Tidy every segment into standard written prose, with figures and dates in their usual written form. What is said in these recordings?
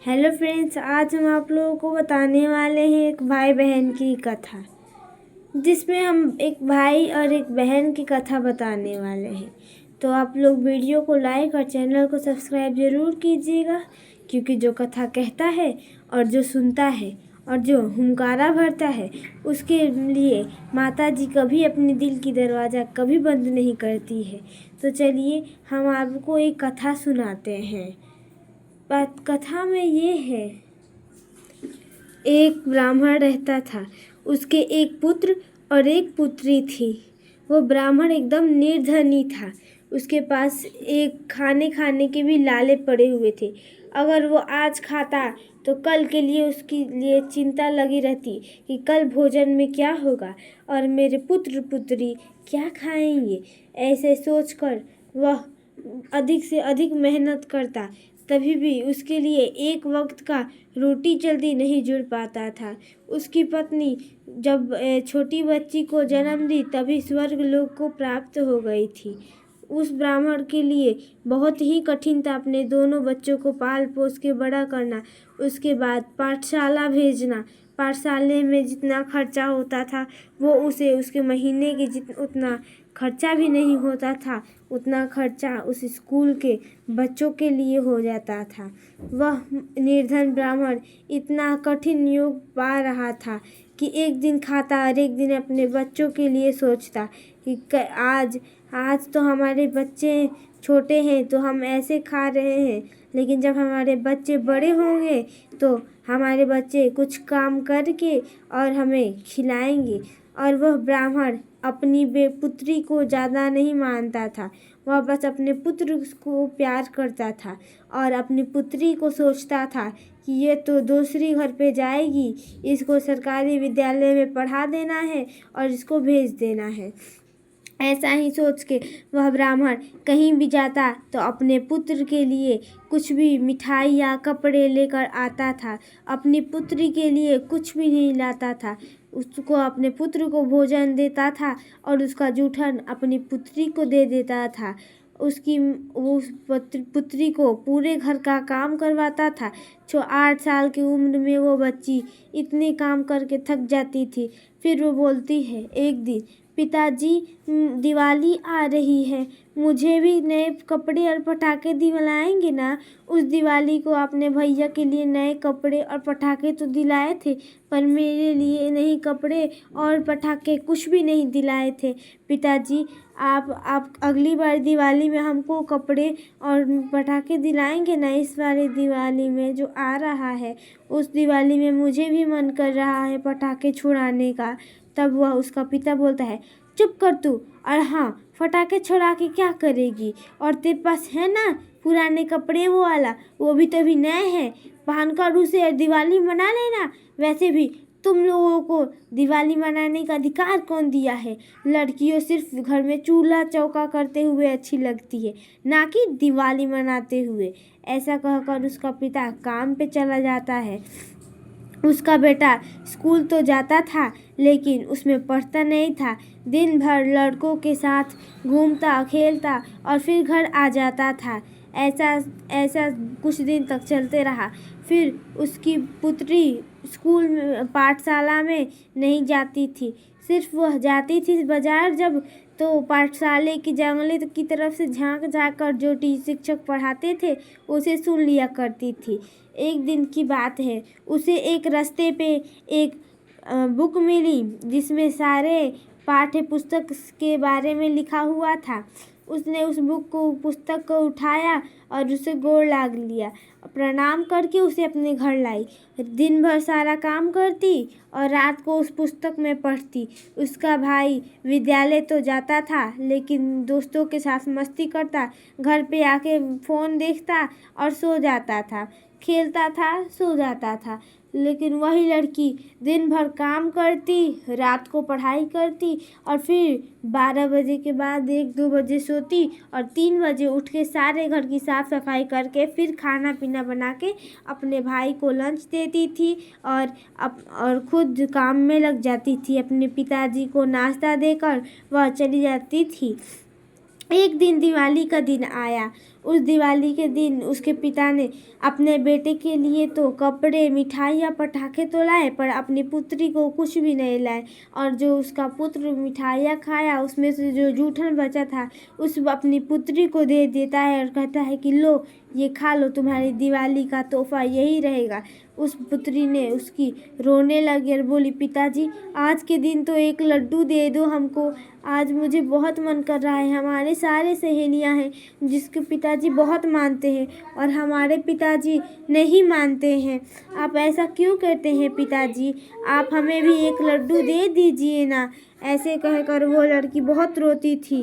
Hello friends, आज हम आप लोगों को बताने वाले हैं एक भाई बहन की कथा, जिसमें हम एक भाई और एक बहन की कथा बताने वाले हैं। तो आप लोग वीडियो को लाइक और चैनल को सब्सक्राइब ज़रूर कीजिएगा, क्योंकि जो कथा कहता है और जो सुनता है और जो हुंकारा भरता है, उसके लिए माता जी कभी अपने दिल की दरवाज़ा कभी बंद नहीं करती है। तो चलिए हम आपको एक कथा सुनाते हैं। बात कथा में ये है, एक ब्राह्मण रहता था। उसके एक पुत्र और एक पुत्री थी। वो ब्राह्मण एकदम निर्धनी था। उसके पास एक खाने के भी लाले पड़े हुए थे। अगर वो आज खाता तो कल के लिए उसके लिए चिंता लगी रहती कि कल भोजन में क्या होगा और मेरे पुत्र पुत्री क्या खाएंगे। ऐसे सोचकर वह अधिक से अधिक मेहनत करता, तभी भी उसके लिए एक वक्त का रोटी जल्दी नहीं जुड़ पाता था। उसकी पत्नी जब छोटी बच्ची को जन्म दी, तभी स्वर्ग लोक को प्राप्त हो गई थी। उस ब्राह्मण के लिए बहुत ही कठिन था अपने दोनों बच्चों को पाल पोस के बड़ा करना, उसके बाद पाठशाला भेजना। पाठशाले में जितना खर्चा होता था वो उसे उसके महीने के उतना खर्चा भी नहीं होता था। उतना खर्चा उस स्कूल के बच्चों के लिए हो जाता था। वह निर्धन ब्राह्मण इतना कठिन योग पा रहा था कि एक दिन खाता और एक दिन अपने बच्चों के लिए सोचता कि आज तो हमारे बच्चे छोटे हैं तो हम ऐसे खा रहे हैं, लेकिन जब हमारे बच्चे बड़े होंगे तो हमारे बच्चे कुछ काम करके और हमें खिलाएंगे। और वह ब्राह्मण अपनी पुत्री को ज़्यादा नहीं मानता था। वह बस अपने पुत्र को प्यार करता था और अपनी पुत्री को सोचता था कि ये तो दूसरी घर पे जाएगी, इसको सरकारी विद्यालय में पढ़ा देना है और इसको भेज देना है। ऐसा ही सोच के वह ब्राह्मण कहीं भी जाता तो अपने पुत्र के लिए कुछ भी मिठाई या कपड़े लेकर आता था। अपनी पुत्री के लिए कुछ भी नहीं लाता था। उसको अपने पुत्र को भोजन देता था और उसका जूठन अपनी पुत्री को दे देता था। उस पुत्री को पूरे घर का काम करवाता था। 8 साल की उम्र में वो बच्ची इतने काम करके थक जाती थी। फिर वो बोलती है एक दिन, पिताजी दिवाली आ रही है, मुझे भी नए कपड़े और पटाखे दिलाएंगे ना। उस दिवाली को आपने भैया के लिए नए कपड़े और पटाखे तो दिलाए थे, पर मेरे लिए नहीं कपड़े और पटाखे कुछ भी नहीं दिलाए थे। पिताजी आप अगली बार दिवाली में हमको कपड़े और पटाखे दिलाएंगे ना। इस वाले दिवाली में जो आ रहा है, उस दिवाली में मुझे भी मन कर रहा है पटाखे छुड़ाने का। तब वह उसका पिता बोलता है, चुप कर तू, और हाँ, पटाखे छुड़ा के क्या करेगी, और तेरे पास है ना पुराने कपड़े वो वाला, वो भी तो अभी नए हैं, पहनकर उसे दिवाली मना लेना। वैसे भी तुम लोगों को दिवाली मनाने का अधिकार कौन दिया है? लड़कियों सिर्फ घर में चूल्हा चौका करते हुए अच्छी लगती है, ना कि दिवाली मनाते हुए। ऐसा कहकर उसका पिता काम पे चला जाता है। उसका बेटा स्कूल तो जाता था, लेकिन उसमें पढ़ता नहीं था। दिन भर लड़कों के साथ घूमता खेलता और फिर घर आ जाता था। ऐसा कुछ दिन तक चलते रहा। फिर उसकी पुत्री स्कूल में पाठशाला में नहीं जाती थी। सिर्फ वह जाती थी बाजार जब, तो पाठशाले की जंगले की तरफ से झांक कर जो शिक्षक पढ़ाते थे उसे सुन लिया करती थी। एक दिन की बात है, उसे एक रास्ते पे एक बुक मिली जिसमें सारे पाठ्य पुस्तक के बारे में लिखा हुआ था। उसने उस पुस्तक को उठाया और उसे गोड़ लाग लिया। प्रणाम करके उसे अपने घर लाई। दिन भर सारा काम करती और रात को उस पुस्तक में पढ़ती। उसका भाई विद्यालय तो जाता था, लेकिन दोस्तों के साथ मस्ती करता, घर पे आके फ़ोन देखता और सो जाता था, खेलता था, सो जाता था। लेकिन वही लड़की दिन भर काम करती, रात को पढ़ाई करती और फिर 12 बजे के बाद 1-2 बजे सोती और 3 बजे उठ के सारे घर की साफ़ सफाई करके फिर खाना पीना बना के अपने भाई को लंच देती थी और खुद काम में लग जाती थी। अपने पिताजी को नाश्ता देकर वह चली जाती थी। एक दिन दिवाली का दिन आया। उस दिवाली के दिन उसके पिता ने अपने बेटे के लिए तो कपड़े, मिठाइयाँ, पटाखे तो लाए, पर अपनी पुत्री को कुछ भी नहीं लाए। और जो उसका पुत्र मिठाइयाँ खाया, उसमें से जो जूठन बचा था उस अपनी पुत्री को दे देता है और कहता है कि लो, ये खा लो, तुम्हारी दिवाली का तोहफा यही रहेगा। उस पुत्री ने उसकी रोने लगी और बोली, पिताजी आज के दिन तो एक लड्डू दे दो हमको, आज मुझे बहुत मन कर रहा है। हमारे सारे सहेलियां हैं जिसके पिताजी बहुत मानते हैं और हमारे पिताजी नहीं मानते हैं। आप ऐसा क्यों करते हैं पिताजी? आप हमें भी एक लड्डू दे दीजिए ना। ऐसे कहकर वो लड़की बहुत रोती थी।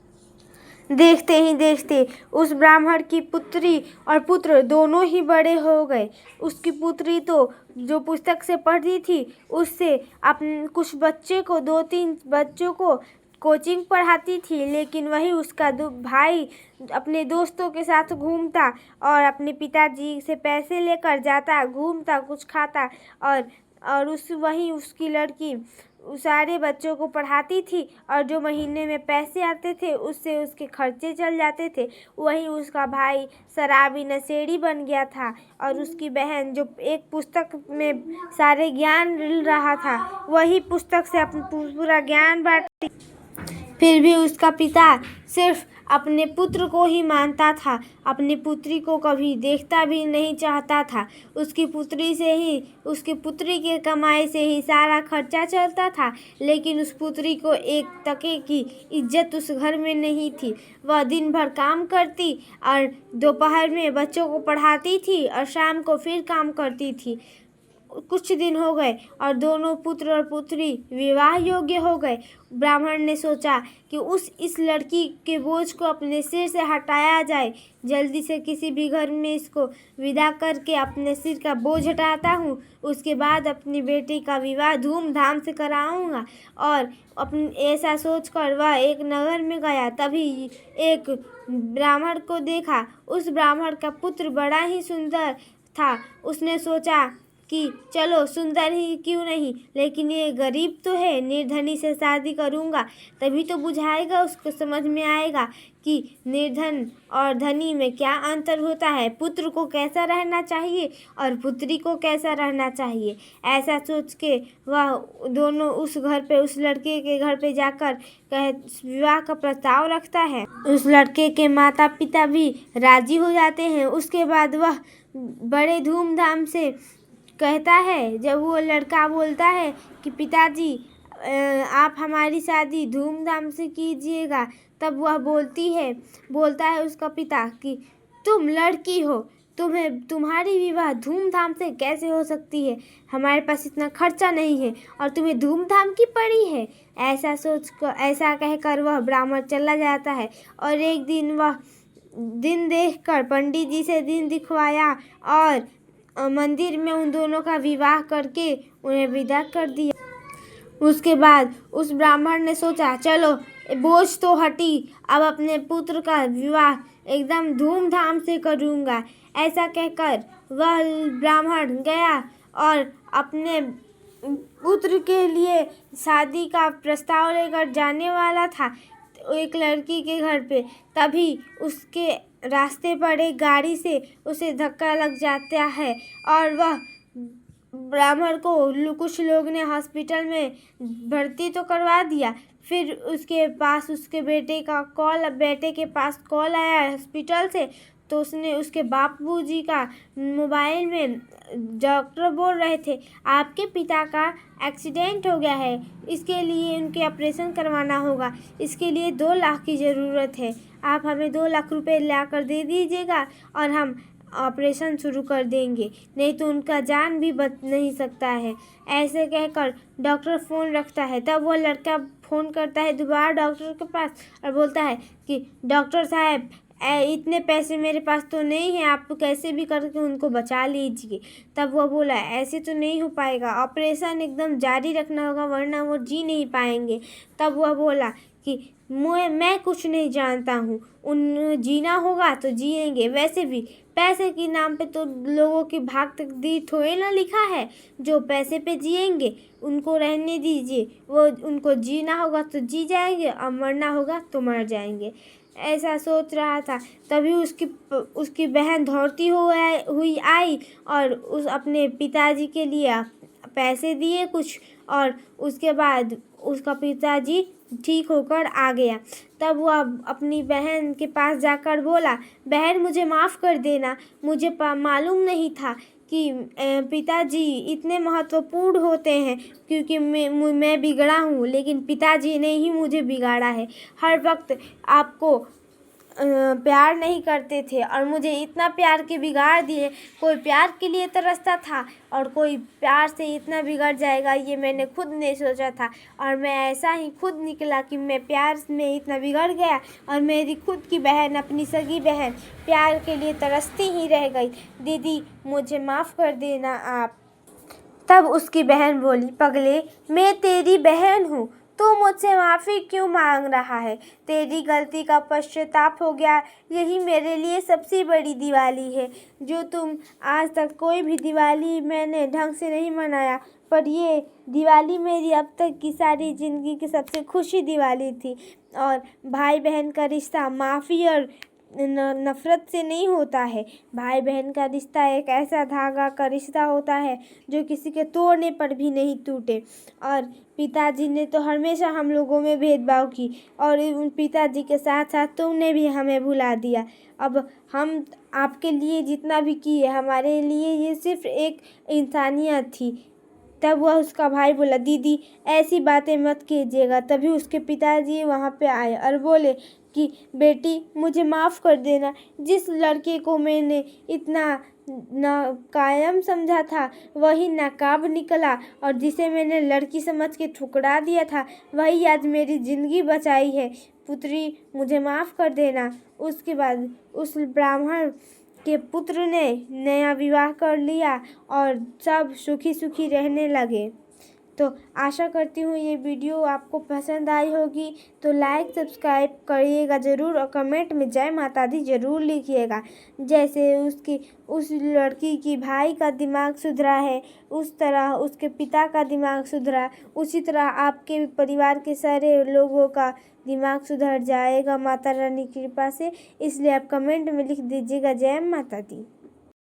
देखते ही देखते उस ब्राह्मण की पुत्री और पुत्र दोनों ही बड़े हो गए। उसकी पुत्री तो जो पुस्तक से पढ़ती थी उससे अपने कुछ बच्चे को 2-3 बच्चों को कोचिंग पढ़ाती थी, लेकिन वही उसका भाई अपने दोस्तों के साथ घूमता और अपने पिताजी से पैसे लेकर जाता, घूमता, कुछ खाता और वही उसकी लड़की सारे बच्चों को पढ़ाती थी और जो महीने में पैसे आते थे उससे उसके खर्चे चल जाते थे। वही उसका भाई शराबी नशेड़ी बन गया था और उसकी बहन जो एक पुस्तक में सारे ज्ञान मिल रहा था वही पुस्तक से अपना पूरा ज्ञान बांटती। फिर भी उसका पिता सिर्फ अपने पुत्र को ही मानता था, अपनी पुत्री को कभी देखता भी नहीं चाहता था। उसकी पुत्री के कमाई से ही सारा खर्चा चलता था, लेकिन उस पुत्री को एक टके की इज्जत उस घर में नहीं थी। वह दिन भर काम करती और दोपहर में बच्चों को पढ़ाती थी और शाम को फिर काम करती थी। कुछ दिन हो गए और दोनों पुत्र और पुत्री विवाह योग्य हो गए। ब्राह्मण ने सोचा कि इस लड़की के बोझ को अपने सिर से हटाया जाए। जल्दी से किसी भी घर में इसको विदा करके अपने सिर का बोझ हटाता हूँ, उसके बाद अपनी बेटी का विवाह धूमधाम से कराऊंगा। और ऐसा सोचकर वह एक नगर में गया। तभी एक ब्राह्मण को देखा। उस ब्राह्मण का पुत्र बड़ा ही सुंदर था। उसने सोचा कि चलो सुंदर ही क्यों नहीं, लेकिन ये गरीब तो है, निर्धनी से शादी करूँगा, तभी तो बुझाएगा, उसको समझ में आएगा कि निर्धन और धनी में क्या अंतर होता है, पुत्र को कैसा रहना चाहिए और पुत्री को कैसा रहना चाहिए। ऐसा सोच के वह दोनों उस लड़के के घर पे जाकर विवाह का प्रस्ताव रखता है। उस लड़के के माता पिता भी राजी हो जाते हैं। उसके बाद वह बड़े धूमधाम से कहता है, जब वो लड़का बोलता है कि पिताजी आप हमारी शादी धूमधाम से कीजिएगा, तब वह बोलता है उसका पिता कि तुम लड़की हो, तुम्हारी विवाह धूमधाम से कैसे हो सकती है, हमारे पास इतना खर्चा नहीं है और तुम्हें धूमधाम की पड़ी है। ऐसा कहकर वह ब्राह्मण चला जाता है और एक दिन वह दिन देखकर पंडित जी से दिन दिखवाया और मंदिर में उन दोनों का विवाह करके उन्हें विदा कर दिया। उसके बाद उस ब्राह्मण ने सोचा, चलो बोझ तो हटी, अब अपने पुत्र का विवाह एकदम धूमधाम से करूँगा। ऐसा कहकर वह ब्राह्मण गया और अपने पुत्र के लिए शादी का प्रस्ताव लेकर जाने वाला था एक लड़की के घर पे। तभी उसके रास्ते पर एक गाड़ी से उसे धक्का लग जाता है और वह ब्राह्मण को कुछ लोग ने हॉस्पिटल में भर्ती तो करवा दिया। फिर उसके पास उसके बेटे के पास कॉल आया हॉस्पिटल से, तो उसने उसके बापूजी का मोबाइल में डॉक्टर बोल रहे थे, आपके पिता का एक्सीडेंट हो गया है, इसके लिए उनके ऑपरेशन करवाना होगा, इसके लिए 2 लाख की ज़रूरत है, आप हमें 2 लाख रुपए ला कर दे दीजिएगा और हम ऑपरेशन शुरू कर देंगे, नहीं तो उनका जान भी बच नहीं सकता है। ऐसे कहकर डॉक्टर फ़ोन रखता है। तब वो लड़का फ़ोन करता है दोबारा डॉक्टर के पास और बोलता है कि डॉक्टर साहब इतने पैसे मेरे पास तो नहीं है, आप कैसे भी करके उनको बचा लीजिए। तब वो बोला, ऐसे तो नहीं हो पाएगा, ऑपरेशन एकदम जारी रखना होगा वरना वो जी नहीं पाएंगे। तब वह बोला कि मैं कुछ नहीं जानता हूँ, जीना होगा तो जिएंगे, वैसे भी पैसे के नाम पे तो लोगों की भाग तकदीर थोड़े ना लिखा है, जो पैसे पे जिएंगे उनको रहने दीजिए, वो उनको जीना होगा तो जी जाएंगे और मरना होगा तो मर जाएंगे। ऐसा सोच रहा था, तभी उसकी बहन दौड़ती हुई आई और अपने पिताजी के लिए पैसे दिए कुछ, और उसके बाद उसका पिताजी ठीक होकर आ गया। तब वह अपनी बहन के पास जाकर बोला, बहन मुझे माफ़ कर देना, मुझे मालूम नहीं था कि पिताजी इतने महत्वपूर्ण होते हैं, क्योंकि मैं बिगड़ा हूँ, लेकिन पिताजी ने ही मुझे बिगाड़ा है। हर वक्त आपको प्यार नहीं करते थे और मुझे इतना प्यार के बिगाड़ दिए। कोई प्यार के लिए तरसता था और कोई प्यार से इतना बिगड़ जाएगा, ये मैंने खुद नहीं सोचा था। और मैं ऐसा ही खुद निकला कि मैं प्यार में इतना बिगड़ गया और मेरी खुद की बहन, अपनी सगी बहन, प्यार के लिए तरसती ही रह गई। दीदी मुझे माफ़ कर देना आप। तब उसकी बहन बोली, पगले मैं तेरी बहन हूँ, तू मुझसे माफ़ी क्यों मांग रहा है? तेरी गलती का पश्चाताप हो गया, यही मेरे लिए सबसे बड़ी दिवाली है। जो तुम आज तक कोई भी दिवाली मैंने ढंग से नहीं मनाया, पर ये दिवाली मेरी अब तक की सारी ज़िंदगी की सबसे खुशी दिवाली थी। और भाई बहन का रिश्ता माफ़ी और नफ़रत से नहीं होता है। भाई बहन का रिश्ता एक ऐसा धागा का रिश्ता होता है जो किसी के तोड़ने पर भी नहीं टूटे। और पिताजी ने तो हमेशा हम लोगों में भेदभाव की, और उन पिताजी के साथ साथ तुमने भी हमें भुला दिया। अब हम आपके लिए जितना भी किए, हमारे लिए ये सिर्फ़ एक इंसानियत थी। तब वह उसका भाई बोला, दीदी ऐसी बातें मत कीजिएगा। तभी उसके पिताजी वहाँ पे आए और बोले कि बेटी मुझे माफ़ कर देना, जिस लड़के को मैंने इतना नाकायम समझा था वही नाकाब निकला, और जिसे मैंने लड़की समझ के ठुकरा दिया था वही आज मेरी ज़िंदगी बचाई है। पुत्री मुझे माफ़ कर देना। उसके बाद उस ब्राह्मण के पुत्र ने नया विवाह कर लिया और सब सुखी सुखी रहने लगे। तो आशा करती हूँ ये वीडियो आपको पसंद आई होगी, तो लाइक सब्सक्राइब करिएगा ज़रूर और कमेंट में जय माता दी ज़रूर लिखिएगा। जैसे उस लड़की की भाई का दिमाग सुधरा है, उस तरह उसके पिता का दिमाग सुधरा, उसी तरह आपके परिवार के सारे लोगों का दिमाग सुधर जाएगा माता रानी की कृपा से। इसलिए आप कमेंट में लिख दीजिएगा जय माता दी।